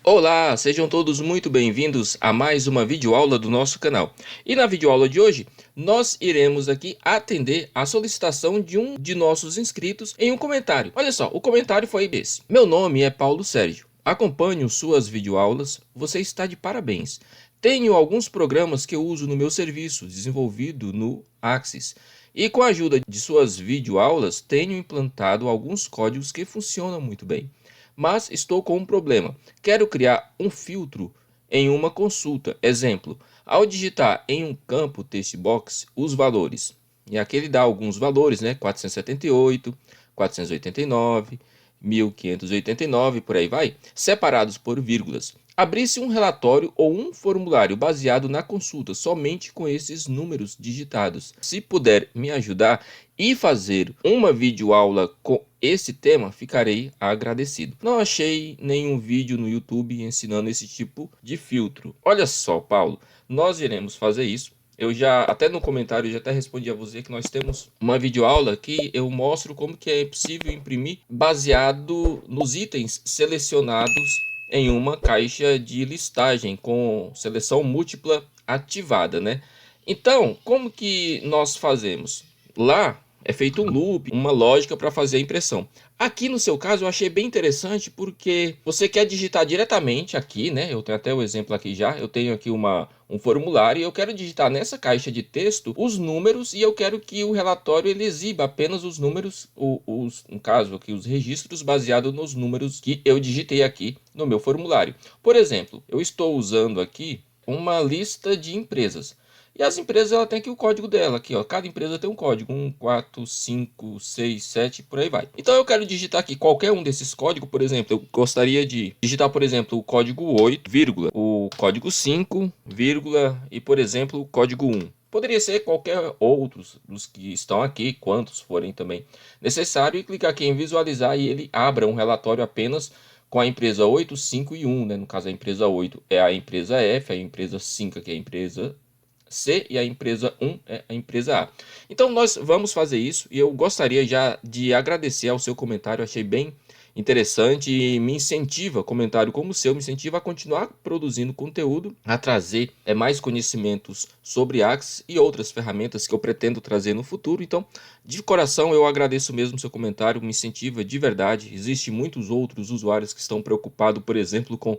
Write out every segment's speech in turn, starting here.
Olá, sejam todos muito bem-vindos a mais uma videoaula do nosso canal. E na videoaula de hoje, nós iremos aqui atender a solicitação de um de nossos inscritos em um comentário. Olha só, o comentário foi esse. Meu nome é Paulo Sérgio. Acompanho suas videoaulas, você está de parabéns. Tenho alguns programas que eu uso no meu serviço, desenvolvido no Axis. E com a ajuda de suas videoaulas, tenho implantado alguns códigos que funcionam muito bem. Mas estou com um problema. Quero criar um filtro em uma consulta. Exemplo, ao digitar em um campo text box os valores, e aqui ele dá alguns valores, né? 478, 489, 1589, por aí vai, separados por vírgulas. Abrisse um relatório ou um formulário baseado na consulta, somente com esses números digitados. Se puder me ajudar e fazer uma videoaula com esse tema, ficarei agradecido. Não achei nenhum vídeo no YouTube ensinando esse tipo de filtro. Olha só, Paulo, nós iremos fazer isso. Eu já, até no comentário, já até respondi a você que nós temos uma videoaula que eu mostro como que é possível imprimir baseado nos itens selecionados em uma caixa de listagem com seleção múltipla ativada, né? Então, como que nós fazemos? Lá é feito um loop, uma lógica para fazer a impressão. Aqui no seu caso eu achei bem interessante porque você quer digitar diretamente aqui, né? Eu tenho até o exemplo aqui já. Eu tenho aqui um formulário e eu quero digitar nessa caixa de texto os números e eu quero que o relatório ele exiba apenas os números, no caso aqui, os registros baseados nos números que eu digitei aqui no meu formulário. Por exemplo, eu estou usando aqui uma lista de empresas. E as empresas ela tem aqui o código dela, aqui, ó. Cada empresa tem um código, 1, 4, 5, 6, 7, por aí vai. Então eu quero digitar aqui qualquer um desses códigos, por exemplo, eu gostaria de digitar, por exemplo, o código 8, vírgula, o código 5, vírgula, e por exemplo, o código 1. Poderia ser qualquer outros dos que estão aqui, quantos forem também necessário, e clicar aqui em visualizar e ele abra um relatório apenas com a empresa 8, 5 e 1, né? No caso a empresa 8 é a empresa F, a empresa 5 aqui é a empresa C e a empresa 1 é a empresa A. Então nós vamos fazer isso e eu gostaria já de agradecer ao seu comentário, achei bem interessante e me incentiva, comentário como o seu, me incentiva a continuar produzindo conteúdo, a trazer mais conhecimentos sobre Axis e outras ferramentas que eu pretendo trazer no futuro. Então, de coração, eu agradeço mesmo o seu comentário, me incentiva de verdade. Existem muitos outros usuários que estão preocupados, por exemplo, com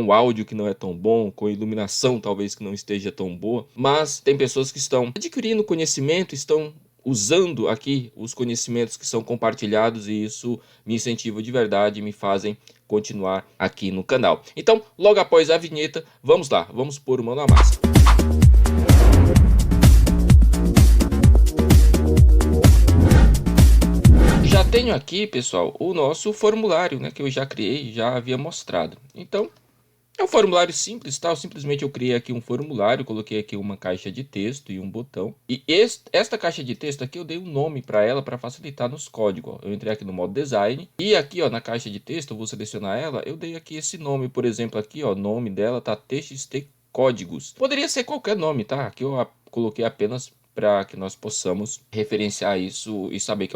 o áudio que não é tão bom, com a iluminação talvez que não esteja tão boa, mas tem pessoas que estão adquirindo conhecimento, estão usando aqui os conhecimentos que são compartilhados e isso me incentiva de verdade e me fazem continuar aqui no canal. Então, logo após a vinheta, vamos lá, vamos pôr o mão na massa. Já tenho aqui, pessoal, o nosso formulário, né, que eu já criei, já havia mostrado. Então, é um formulário simples, tá? Simplesmente eu criei aqui um formulário, coloquei aqui uma caixa de texto e um botão. E esta caixa de texto aqui eu dei um nome para ela para facilitar nos códigos. Ó. Eu entrei aqui no modo design e aqui, ó, na caixa de texto, eu vou selecionar ela, eu dei aqui esse nome, por exemplo, aqui, ó, nome dela tá txt códigos. Poderia ser qualquer nome, tá? Aqui eu coloquei apenas para que nós possamos referenciar isso e saber que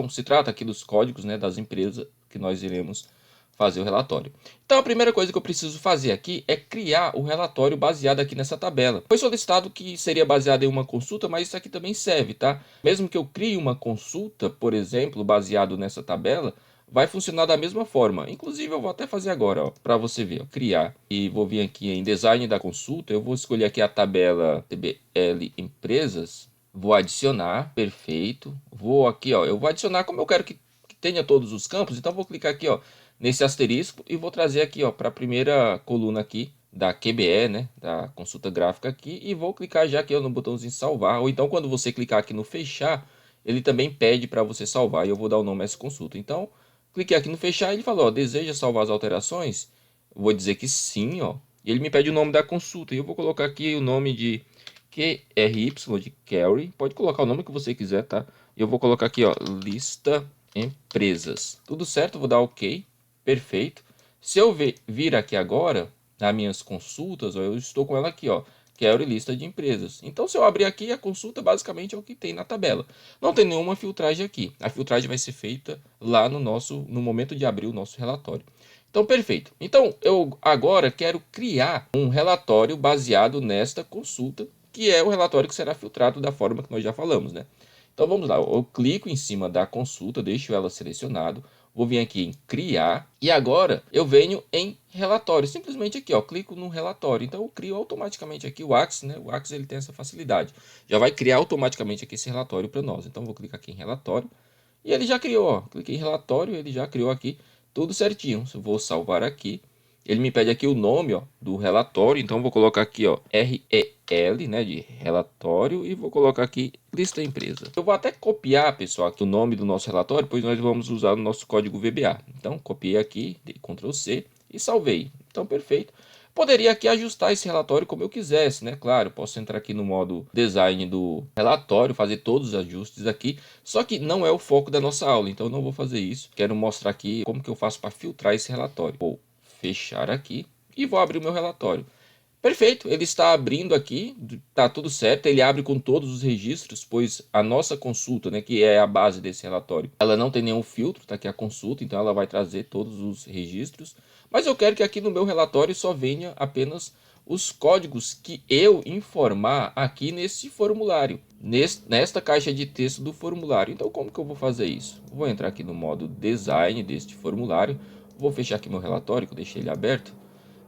se trata aqui dos códigos, né, das empresas que nós iremos fazer o relatório. Então a primeira coisa que eu preciso fazer aqui é criar o relatório baseado aqui nessa tabela. Foi solicitado que seria baseado em uma consulta, mas isso aqui também serve, tá? Mesmo que eu crie uma consulta, por exemplo, baseado nessa tabela, vai funcionar da mesma forma. Inclusive eu vou até fazer agora, para você ver, ó, criar. E vou vir aqui em design da consulta, eu vou escolher aqui a tabela TBL empresas, vou adicionar, perfeito. Vou aqui, ó, eu vou adicionar como eu quero que tenha todos os campos, então vou clicar aqui, ó, nesse asterisco e vou trazer aqui, ó, para a primeira coluna aqui da QBE, né, da consulta gráfica aqui, e vou clicar já aqui, ó, no botãozinho salvar, ou então quando você clicar aqui no fechar, ele também pede para você salvar, e eu vou dar o nome a essa consulta. Então, cliquei aqui no fechar, e ele falou, ó, deseja salvar as alterações? Vou dizer que sim, ó, e ele me pede o nome da consulta, e eu vou colocar aqui o nome de QRY, de Carry, pode colocar o nome que você quiser, tá? E eu vou colocar aqui, ó, lista empresas. Tudo certo, vou dar OK. Perfeito. Se eu vir aqui agora, nas minhas consultas, ó, eu estou com ela aqui, ó, quero lista de empresas. Então, se eu abrir aqui, a consulta basicamente é o que tem na tabela. Não tem nenhuma filtragem aqui. A filtragem vai ser feita lá no momento de abrir o nosso relatório. Então, perfeito. Então, eu agora quero criar um relatório baseado nesta consulta, que é o relatório que será filtrado da forma que nós já falamos, né? Então, vamos lá. Eu clico em cima da consulta, deixo ela selecionado, vou vir aqui em criar e agora eu venho em relatório. Simplesmente aqui, ó, clico no relatório. Então, eu crio automaticamente aqui o Axis, né? O Axis ele tem essa facilidade. Já vai criar automaticamente aqui esse relatório para nós. Então, vou clicar aqui em relatório e ele já criou, ó. Cliquei em relatório, ele já criou aqui tudo certinho. Vou salvar aqui. Ele me pede aqui o nome, ó, do relatório. Então vou colocar aqui, ó, REL, né, de relatório, e vou colocar aqui lista empresa. Eu vou até copiar, pessoal, aqui o nome do nosso relatório, pois nós vamos usar o nosso código VBA. Então copiei aqui, dei Ctrl C e salvei. Então perfeito. Poderia aqui ajustar esse relatório como eu quisesse, né? Claro, posso entrar aqui no modo design do relatório, fazer todos os ajustes aqui. Só que não é o foco da nossa aula, então eu não vou fazer isso. Quero mostrar aqui como que eu faço para filtrar esse relatório. Vou fechar aqui e vou abrir o meu relatório. Perfeito, ele está abrindo aqui, tá tudo certo, ele abre com todos os registros, pois a nossa consulta, né, que é a base desse relatório, ela não tem nenhum filtro, tá aqui a consulta, então ela vai trazer todos os registros, mas eu quero que aqui no meu relatório só venha apenas os códigos que eu informar aqui nesse formulário, nesta caixa de texto do formulário. Então como que eu vou fazer isso? Vou entrar aqui no modo design deste formulário, vou fechar aqui meu relatório, que eu deixei ele aberto,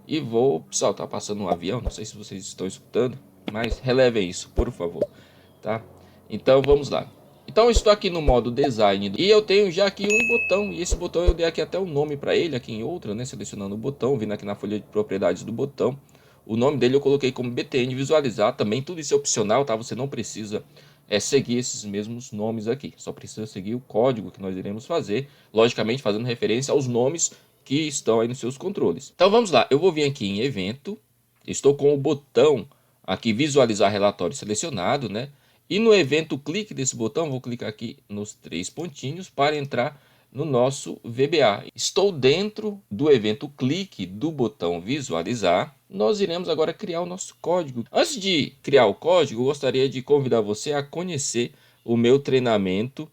e vou... Pessoal, tá passando um avião, não sei se vocês estão escutando, mas relevem isso, por favor, tá? Então vamos lá. Então eu estou aqui no modo design e eu tenho já aqui um botão, e esse botão eu dei aqui até um nome para ele, aqui em outra, né? Selecionando o botão, vindo aqui na folha de propriedades do botão. O nome dele eu coloquei como BTN visualizar, também tudo isso é opcional, tá? Você não precisa seguir esses mesmos nomes aqui, só precisa seguir o código que nós iremos fazer, logicamente fazendo referência aos nomes que estão aí nos seus controles. Então vamos lá, eu vou vir aqui em evento, estou com o botão aqui visualizar relatório selecionado, né? E no evento clique desse botão, vou clicar aqui nos 3 pontinhos para entrar no nosso VBA. Estou dentro do evento clique do botão visualizar. Nós iremos agora criar o nosso código. Antes de criar o código, eu gostaria de convidar você a conhecer o meu treinamento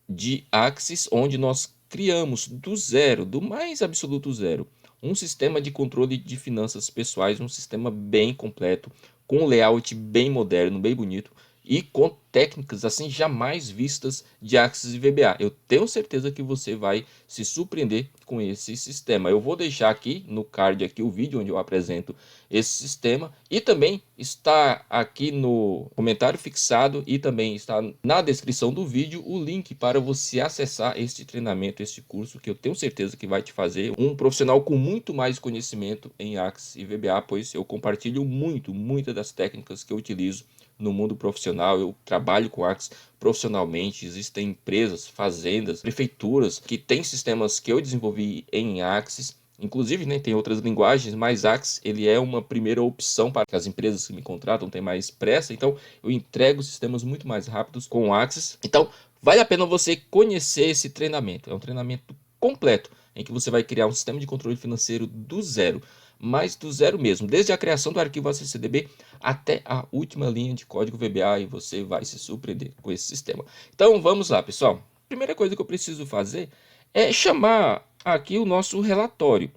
de Axis, onde nós criamos do zero, do mais absoluto zero, um sistema de controle de finanças pessoais, um sistema bem completo, com um layout bem moderno, bem bonito e com técnicas assim jamais vistas de Axis e VBA. Eu tenho certeza que você vai se surpreender com esse sistema. Eu vou deixar aqui no card aqui o vídeo onde eu apresento esse sistema e também está aqui no comentário fixado e também está na descrição do vídeo o link para você acessar este treinamento, este curso, que eu tenho certeza que vai te fazer um profissional com muito mais conhecimento em Axis e VBA, pois eu compartilho muitas das técnicas que eu utilizo no mundo profissional. Eu trabalho com Axis profissionalmente, existem empresas, fazendas, prefeituras que têm sistemas que eu desenvolvi em Axis. Inclusive, né, tem outras linguagens, mas Axis ele é uma primeira opção para as empresas que me contratam, tem mais pressa, então eu entrego sistemas muito mais rápidos com Axis. Então, vale a pena você conhecer esse treinamento. É um treinamento completo, em que você vai criar um sistema de controle financeiro do zero, mas do zero mesmo, desde a criação do arquivo ACCDB até a última linha de código VBA, e você vai se surpreender com esse sistema. Então vamos lá, pessoal. A primeira coisa que eu preciso fazer é chamar aqui o nosso relatório.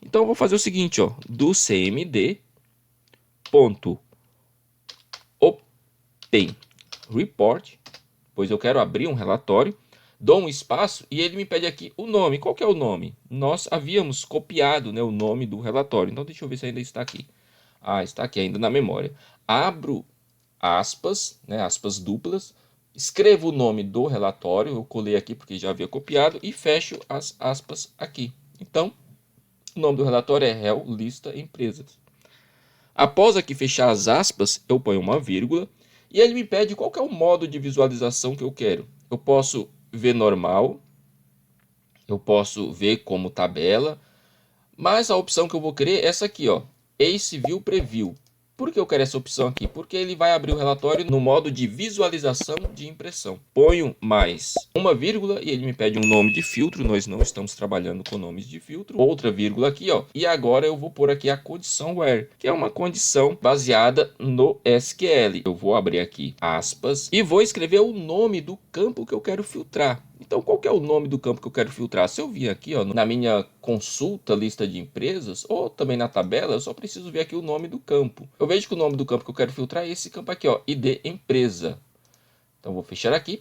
Então eu vou fazer o seguinte, ó, do cmd.open report, pois eu quero abrir um relatório. Dou um espaço e ele me pede aqui o nome. Qual que é o nome? Nós havíamos copiado, né, o nome do relatório. Então deixa eu ver se ainda está aqui. Ah, está aqui ainda na memória. Abro aspas, né, aspas duplas. Escrevo o nome do relatório. Eu colei aqui porque já havia copiado. E fecho as aspas aqui. Então, o nome do relatório é REL Lista Empresas. Após aqui fechar as aspas, eu ponho uma vírgula. E ele me pede qual que é o modo de visualização que eu quero. Eu posso ver normal, eu posso ver como tabela, mas a opção que eu vou querer é essa aqui, ó, Ace View Preview. Por que eu quero essa opção aqui? Porque ele vai abrir o relatório no modo de visualização de impressão. Ponho mais uma vírgula e ele me pede um nome de filtro. Nós não estamos trabalhando com nomes de filtro. Outra vírgula aqui, ó. E agora eu vou pôr aqui a condição where, que é uma condição baseada no SQL. Eu vou abrir aqui aspas e vou escrever o nome do campo que eu quero filtrar. Então, qual que é o nome do campo que eu quero filtrar? Se eu vir aqui, ó, na minha consulta, lista de empresas, ou também na tabela, eu só preciso ver aqui o nome do campo. Eu vejo que o nome do campo que eu quero filtrar é esse campo aqui, ó, ID empresa. Então, vou fechar aqui.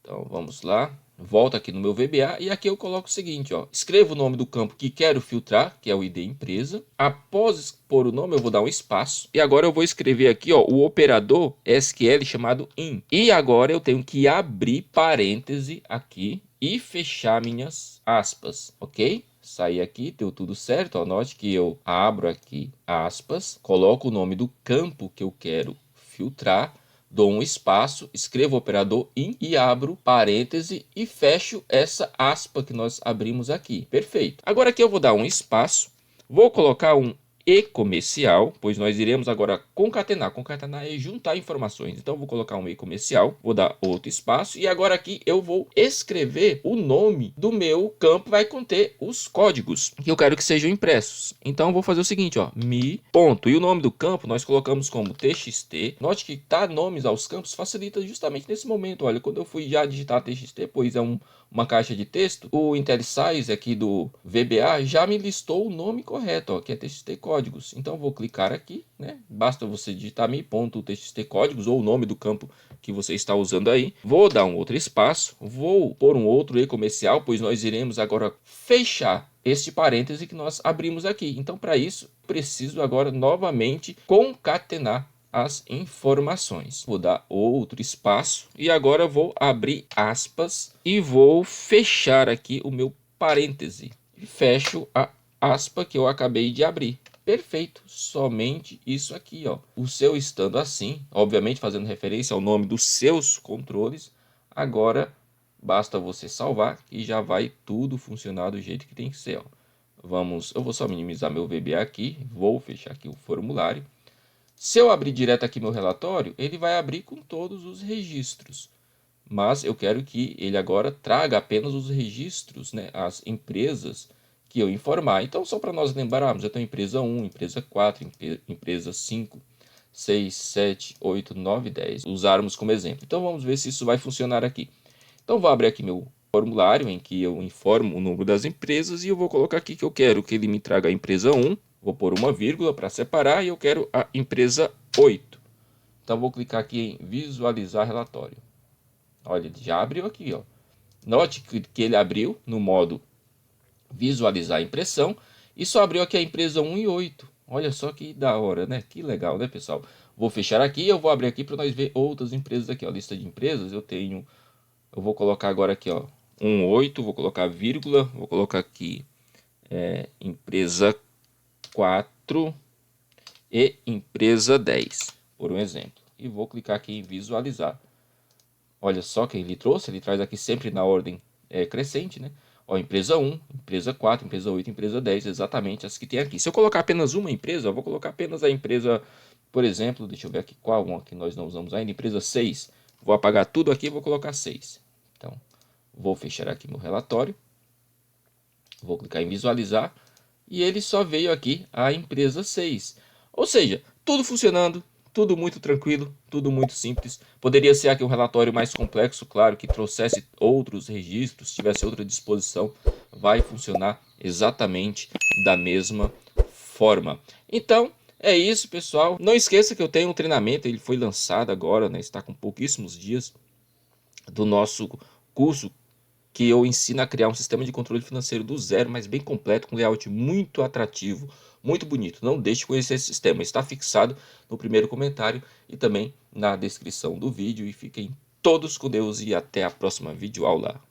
Então, vamos lá. Volto aqui no meu VBA e aqui eu coloco o seguinte, ó. Escrevo o nome do campo que quero filtrar, que é o ID empresa. Após pôr o nome, eu vou dar um espaço. E agora eu vou escrever aqui, ó, o operador SQL chamado in. E agora eu tenho que abrir parêntese aqui e fechar minhas aspas, ok? Sair aqui, deu tudo certo. Ó, note que eu abro aqui aspas, coloco o nome do campo que eu quero filtrar, dou um espaço, escrevo o operador in e abro parêntese e fecho essa aspa que nós abrimos aqui. Perfeito. Agora aqui eu vou dar um espaço, vou colocar um e comercial, pois nós iremos agora concatenar. Concatenar é juntar informações. Então eu vou colocar um e comercial, vou dar outro espaço e agora aqui eu vou escrever o nome do meu campo, vai conter os códigos que eu quero que sejam impressos. Então eu vou fazer o seguinte, ó, mi ponto. E o nome do campo nós colocamos como txt. Note que dar nomes aos campos facilita justamente nesse momento. Olha, quando eu fui já digitar txt, pois é uma caixa de texto, o IntelliSize aqui do VBA já me listou o nome correto, ó, que é txt códigos. Então vou clicar aqui, né? Basta você digitar mi.txt códigos ou o nome do campo que você está usando aí. Vou dar um outro espaço, vou pôr um outro e comercial, pois nós iremos agora fechar este parêntese que nós abrimos aqui. Então para isso preciso agora novamente concatenar as informações. Vou dar outro espaço e agora vou abrir aspas e vou fechar aqui o meu parêntese. E fecho a aspa que eu acabei de abrir. Perfeito, somente isso aqui, ó. O seu estando assim, obviamente fazendo referência ao nome dos seus controles, agora basta você salvar e já vai tudo funcionar do jeito que tem que ser, ó. Eu vou só minimizar meu VBA aqui, vou fechar aqui o formulário. Se eu abrir direto aqui meu relatório, ele vai abrir com todos os registros. Mas eu quero que ele agora traga apenas os registros, né, as empresas que eu informar. Então, só para nós lembrarmos, eu tenho empresa 1, empresa 4, empresa 5, 6, 7, 8, 9, 10. Usarmos como exemplo. Então, vamos ver se isso vai funcionar aqui. Então, vou abrir aqui meu formulário em que eu informo o número das empresas e eu vou colocar aqui que eu quero que ele me traga a empresa 1. Vou pôr uma vírgula para separar e eu quero a empresa 8. Então, vou clicar aqui em visualizar relatório. Olha, ele já abriu aqui, ó. Note que ele abriu no modo visualizar a impressão e só abriu aqui a empresa 1 e 8. Olha só que da hora, né? Que legal, né, pessoal? Vou fechar aqui e eu vou abrir aqui para nós ver outras empresas aqui, ó. Lista de empresas, eu vou colocar agora aqui, ó, 1, 8, vou colocar vírgula, vou colocar aqui empresa 4 e empresa 10, por um exemplo. E vou clicar aqui em visualizar. Olha só quem ele trouxe, ele traz aqui sempre na ordem crescente, né? Ó, empresa 1, empresa 4, empresa 8, empresa 10, exatamente as que tem aqui. Se eu colocar apenas uma empresa, eu vou colocar apenas a empresa, por exemplo, deixa eu ver aqui qual uma que nós não usamos ainda, empresa 6. Vou apagar tudo aqui e vou colocar 6. Então, vou fechar aqui meu relatório. Vou clicar em visualizar. E ele só veio aqui a empresa 6. Ou seja, tudo funcionando, tudo muito tranquilo, tudo muito simples. Poderia ser aqui um relatório mais complexo, claro, que trouxesse outros registros, tivesse outra disposição. Vai funcionar exatamente da mesma forma. Então, é isso, pessoal. Não esqueça que eu tenho um treinamento, ele foi lançado agora, né? Está com pouquíssimos dias, do nosso curso que eu ensino a criar um sistema de controle financeiro do zero, mas bem completo, com layout muito atrativo, muito bonito. Não deixe de conhecer esse sistema, está fixado no primeiro comentário e também na descrição do vídeo. E fiquem todos com Deus e até a próxima videoaula.